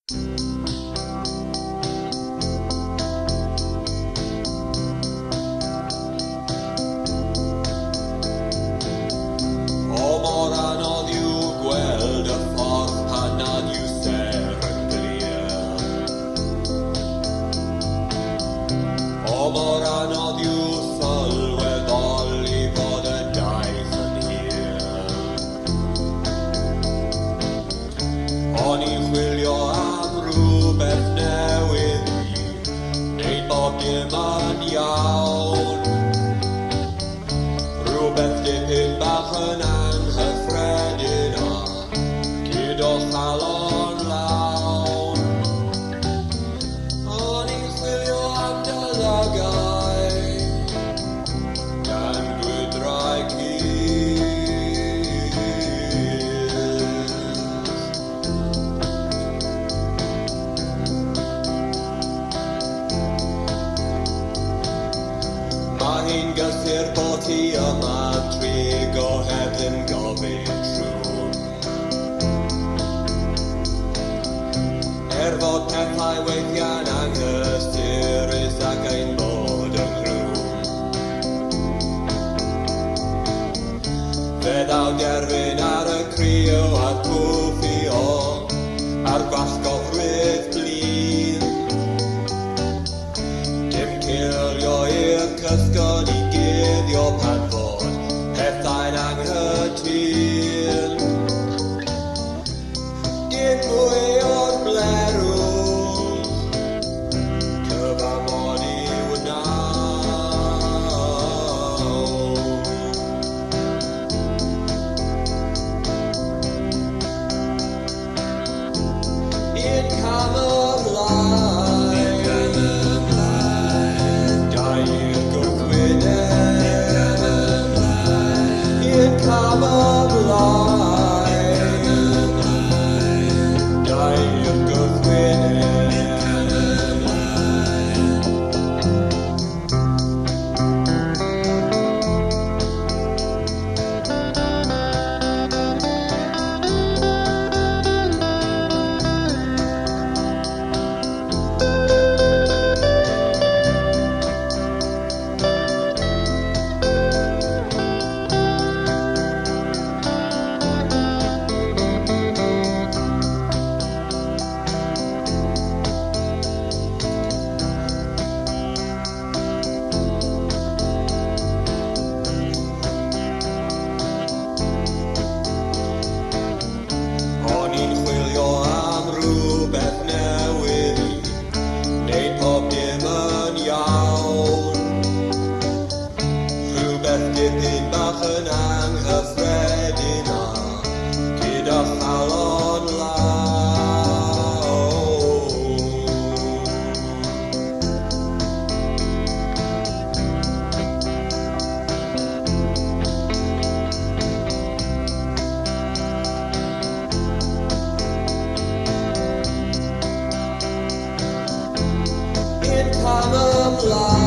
O mor anodd yw gweld y ffordd pan nad yw ser yn glir. O mor anodd yw sylweddoli fod y daith yn hir. O'n i'n chwilio am rhywbeth newydd i wneud bob dim yn iawn. Rhywbeth dipyn bach yn anghyffredin a gyda chalon lawn. O'n i'n chwilio am dylygau gan gwydrau cys. Mae hi'n gysur bod hi yma trig o heb ddim gofyn trwm. Fod pethau weithiau'n anghysurus ac ein bod yn rhwm. Fe ddaw derfyn ar y criw a'r cwffio a'r gwallgofrwydd blin. Dim cilio i'r cysgod i guddio pan fod pethau'n anghytun. Dim mwy o'r blerwch, cyfamod i'w nawr. Un cam ymlaen, dau i'r gwrthwyneb. Un cam ymlaen, dau i'r gwrthwyneb. O'n i'n chwilio am rhywbeth newydd i wneud pob dim yn iawn. Rhywbeth dipyn bach yn anghyffredin a gyda chalon lawn. Un cam ymlaen,